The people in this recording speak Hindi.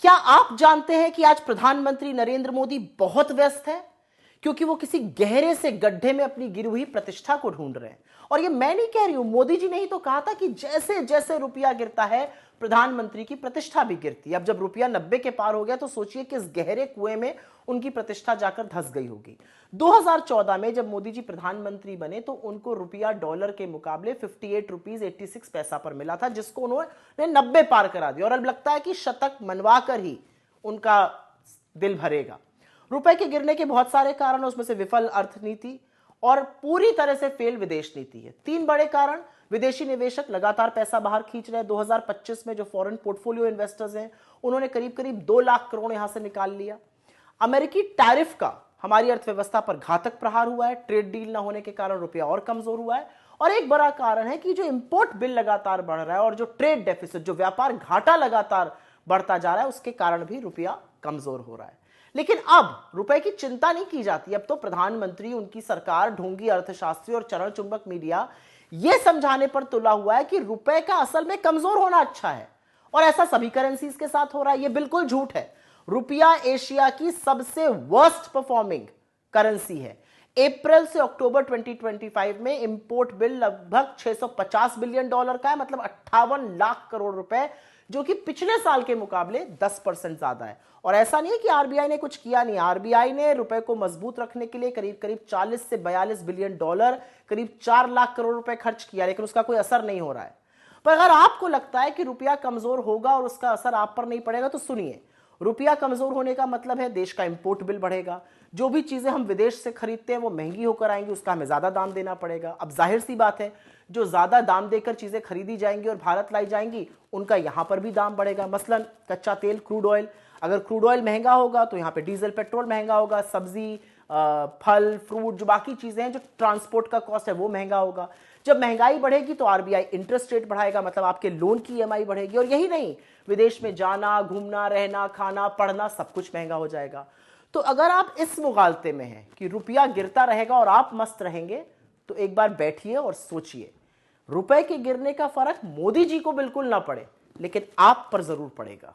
क्या आप जानते हैं कि आज प्रधानमंत्री नरेंद्र मोदी बहुत व्यस्त है, क्योंकि वो किसी गहरे से गड्ढे में अपनी गिरी हुई प्रतिष्ठा को ढूंढ रहे हैं। और ये मैं नहीं कह रही हूं, मोदी जी ने ही तो कहा था कि जैसे जैसे रुपया गिरता है प्रधानमंत्री की प्रतिष्ठा भी गिरती है। अब जब रुपया 90 के पार हो गया तो सोचिए कि इस गहरे कुएं में उनकी प्रतिष्ठा जाकर धंस गई होगी। 2014 में जब मोदी जी प्रधानमंत्री बने तो उनको रुपया डॉलर के मुकाबले 58 रुपीज 86 पैसा पर मिला था, जिसको उन्होंने 90 पार करा दिया। और अब लगता है कि शतक मनवा कर ही उनका दिल भरेगा। रुपए के गिरने के बहुत सारे कारण हैं, उसमें से विफल अर्थनीति और पूरी तरह से फेल विदेश नीति है। तीन बड़े कारण। विदेशी निवेशक लगातार पैसा बाहर खींच रहे हैं। 2025 में जो फॉरेन पोर्टफोलियो इन्वेस्टर्स हैं उन्होंने करीब करीब 2 लाख करोड़ यहां से निकाल लिया। अमेरिकी टैरिफ का हमारी अर्थव्यवस्था पर घातक प्रहार हुआ है। ट्रेड डील ना होने के कारण रुपया और कमजोर हुआ है। और एक बड़ा कारण है कि जो इंपोर्ट बिल लगातार बढ़ रहा है और जो ट्रेड डेफिसिट, जो व्यापार घाटा लगातार बढ़ता जा रहा है, उसके कारण भी रुपया कमजोर हो रहा है। लेकिन अब रुपए की चिंता नहीं की जाती। अब तो प्रधानमंत्री, उनकी सरकार, ढोंगी अर्थशास्त्री और चरण चुंबक मीडिया यह समझाने पर तुला हुआ है कि रुपए का असल में कमजोर होना अच्छा है। और ऐसा सभी करेंसीज के साथ हो रहा है। यह बिल्कुल झूठ है। रुपया एशिया की सबसे वर्स्ट परफॉर्मिंग करेंसी है। अप्रैल से अक्टूबर 2025 में इंपोर्ट बिल लगभग 650 बिलियन डॉलर का है, मतलब 58 लाख करोड़ रुपए, जो कि पिछले साल के मुकाबले 10% ज्यादा है। और ऐसा नहीं है कि आरबीआई ने कुछ किया नहीं। आरबीआई ने रुपए को मजबूत रखने के लिए करीब करीब 40 से 42 बिलियन डॉलर, करीब 4 लाख करोड़ रुपए खर्च किया, लेकिन उसका कोई असर नहीं हो रहा है। पर अगर आपको लगता है कि रुपया कमजोर होगा और उसका असर आप पर नहीं पड़ेगा, तो सुनिए, रुपया कमजोर होने का मतलब है देश का इंपोर्ट बिल बढ़ेगा। जो भी चीजें हम विदेश से खरीदते हैं वो महंगी होकर आएंगी, उसका हमें ज्यादा दाम देना पड़ेगा। अब जाहिर सी बात है, जो ज्यादा दाम देकर चीजें खरीदी जाएंगी और भारत लाई जाएंगी, उनका यहां पर भी दाम बढ़ेगा। मसलन कच्चा तेल, क्रूड ऑयल, अगर क्रूड ऑयल महंगा होगा तो यहाँ पे डीजल, पेट्रोल महंगा होगा। सब्जी, फल, फ्रूट, जो बाकी चीजें हैं, जो ट्रांसपोर्ट का कॉस्ट है, वो महंगा होगा। जब महंगाई बढ़ेगी तो आरबीआई इंटरेस्ट रेट बढ़ाएगा, मतलब आपके लोन की ईएमआई बढ़ेगी। और यही नहीं, विदेश में जाना, घूमना, रहना, खाना, पढ़ना, सब कुछ महंगा हो जाएगा। तो अगर आप इस मुगालते में हैं कि रुपया गिरता रहेगा और आप मस्त रहेंगे, तो एक बार बैठिए और सोचिए। रुपए के गिरने का फर्क मोदी जी को बिल्कुल ना पड़े, लेकिन आप पर जरूर पड़ेगा।